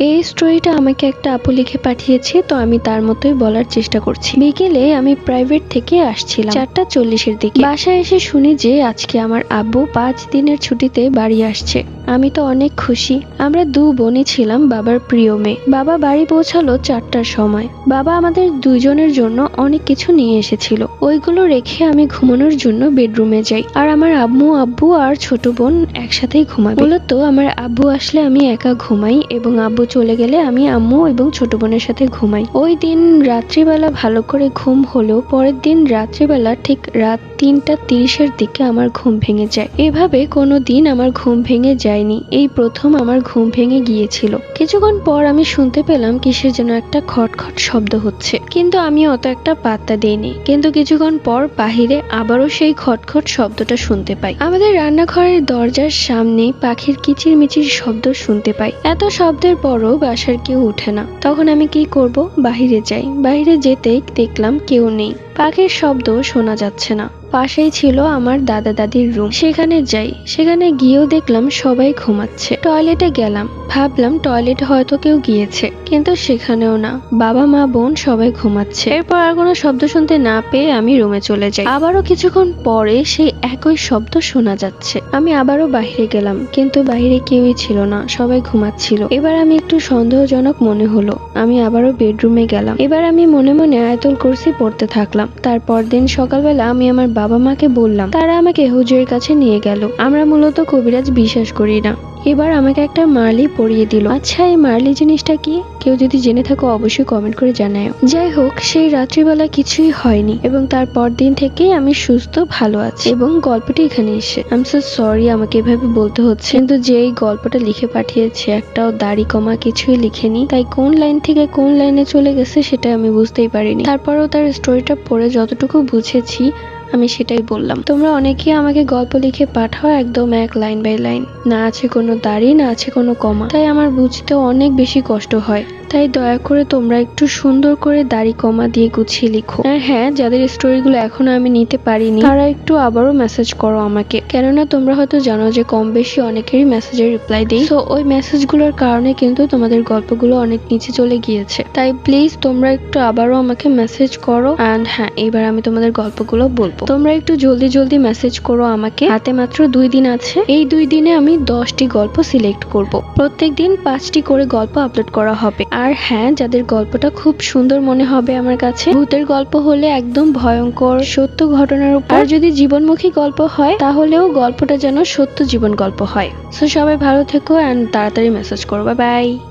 এই স্টোরিটা আমাকে একটা আপু লিখে পাঠিয়েছে, তো আমি তার মতোই বলার চেষ্টা করছি। বিকেলে আমি প্রাইভেট থেকে আসছিলাম 4:40-এর দিকে। বাসায় এসে শুনি যে আজকে আমার আব্বু 5 দিনের ছুটিতে বাড়ি আসছে। আমি তো অনেক খুশি। আমরা 2 বোনই ছিলাম বাবার প্রিয় মেয়ে। বাবা বাড়ি পৌঁছালো 4টার সময়। বাবা আমাদের দুজনের জন্য অনেক কিছু নিয়ে এসেছিল। ওইগুলো রেখে আমি ঘুমানোর জন্য বেডরুমে যাই, আর আমার আম্মু, আব্বু আর ছোট বোন একসাথেই ঘুমাবে। মূলত আমার আব্বু আসলে আমি একা ঘুমাই, এবং আব্বু চলে গেলে আমি আম্মু এবং ছোট বোনের সাথে ঘুমাই। ওই দিন রাত্রিবেলা ভালো করে ঘুম হলেও পরের দিন রাত্রিবেলা ঠিক রাত 3:30-এর দিকে আমার ঘুম ভেঙে যায়। এভাবে কোনো দিন আমার ঘুম ভেঙে যায়নি, এই প্রথম আমার ঘুম ভেঙে গিয়েছিল। কিছুক্ষণ পর আমি শুনতে পেলাম কিসের যেন একটা খটখট শব্দ হচ্ছে, কিন্তু আমি অত একটা পাত্তা দিইনি। কিন্তু কিছুক্ষণ পর বাহিরে আবারও সেই খটখট শব্দটা শুনতে পাই। আমাদের রান্নাঘরের দরজার সামনে পাখির কিচিরমিচির শব্দ শুনতে পাই। এত শব্দের পরও বাসার কেউ ওঠে না। তখন আমি কি করব? বাহিরে যাই। বাহিরে যেতেই দেখলাম কেউ নেই, পাখির শব্দ শোনা যাচ্ছে না। পাশেই ছিল আমার দাদা দাদির রুম। সেখানে যাই। সেখানে গিয়েও দেখলাম সবাই ঘুমাচ্ছে। টয়লেটে গেলাম, ভাবলাম টয়লেটে হয়তো কেউ গিয়েছে, কিন্তু সেখানেও না। বাবা, মা, বোন সবাই ঘুমাচ্ছে। এরপর আর কোনো শব্দ শুনতে না পেয়ে আমি রুমে চলে যাই। আবারও কিছুক্ষণ পরে সেই একই শব্দ শোনা যাচ্ছে। আমি আবারও বাইরে গেলাম, কিন্তু বাইরে কেউই ছিল না, সবাই ঘুমাচ্ছিল। এবার আমি একটু সন্দেহজনক মনে হলো। আমি আবারও বেডরুমে গেলাম। এবার আমি মনে মনে আয়াতুল কুরসি পড়তে থাকলাম। তারপর দিন সকালবেলা আমি আমার বাবা মাকে বললাম, তারা আমাকে হুজুরের কাছে নিয়ে গেল। আমরা মূলত কবিরাজ বিশ্বাস করি না। এবার আমাকে একটা মারলি পরিয়ে দিল। আচ্ছা, এই মারলি জিনিসটা কি? কেউ যদি জেনে থাকো অবশ্যই কমেন্ট করে জানাও। যাই হোক, সেই রাত্রিবেলা কিছুই হয়নি, এবং তারপর দিন থেকেই আমি সুস্থ, ভালো আছি। এবং গল্পটি এখানে এসে আই এম সো সরি আমাকে এভাবে বলতে হচ্ছে, কিন্তু যে এই গল্পটা লিখে পাঠিয়েছে একটাও দাড়ি কমা কিছুই লিখেনি, তাই কোন লাইন থেকে কোন লাইনে চলে গেছে সেটা আমি বুঝতেই পারিনি। তারপরেও তার স্টোরিটা পড়ে যতটুকু বুঝেছি আমি সেটাই বললাম। তোমরা অনেকেই আমাকে গল্প লিখে পাঠাও একদম এক লাইন বাই লাইন, না আছে কোনো দাড়ি, না আছে কোনো কমা, তাই আমার বুঝতে অনেক বেশি কষ্ট হয়। তাই দয়া করে তোমরা একটু সুন্দর করে দাড়ি কমা দিয়ে গুছিয়ে লিখো। আর হ্যাঁ, যাদের স্টোরিগুলো এখনো আমি নিতে পারিনি তারা একটু আবারও মেসেজ করো আমাকে, কেননা তোমরা হয়তো জানো যে কম বেশি অনেকেরই মেসেজের রিপ্লাই দিই। তো ওই মেসেজগুলোর কারণে কিন্তু তোমাদের গল্পগুলো অনেক নিচে চলে গিয়েছে। তাই প্লিজ তোমরা একটু আবারও আমাকে মেসেজ করো। অ্যান্ড হ্যাঁ, এবার আমি তোমাদের গল্পগুলো বলবো। তোমরা একটু জলদি জলদি মেসেজ করো আমাকে। হাতে মাত্র 2 দিন আছে। এই 2 দিনে আমি 10টি গল্প সিলেক্ট করব। প্রত্যেক দিন 5টি করে গল্প আপলোড করা হবে। আর হ্যাঁ, যাদের গল্পটা খুব সুন্দর মনে হবে আমার কাছে, ভূতের গল্প হলে একদম ভয়ঙ্কর সত্য ঘটনার উপর, আর যদি জীবনমুখী গল্প হয় তাহলেও গল্পটা যেন সত্য জীবন গল্প হয়। সো সবাই ভালো থেকো অ্যান্ড তাড়াতাড়ি মেসেজ করো। Bye bye.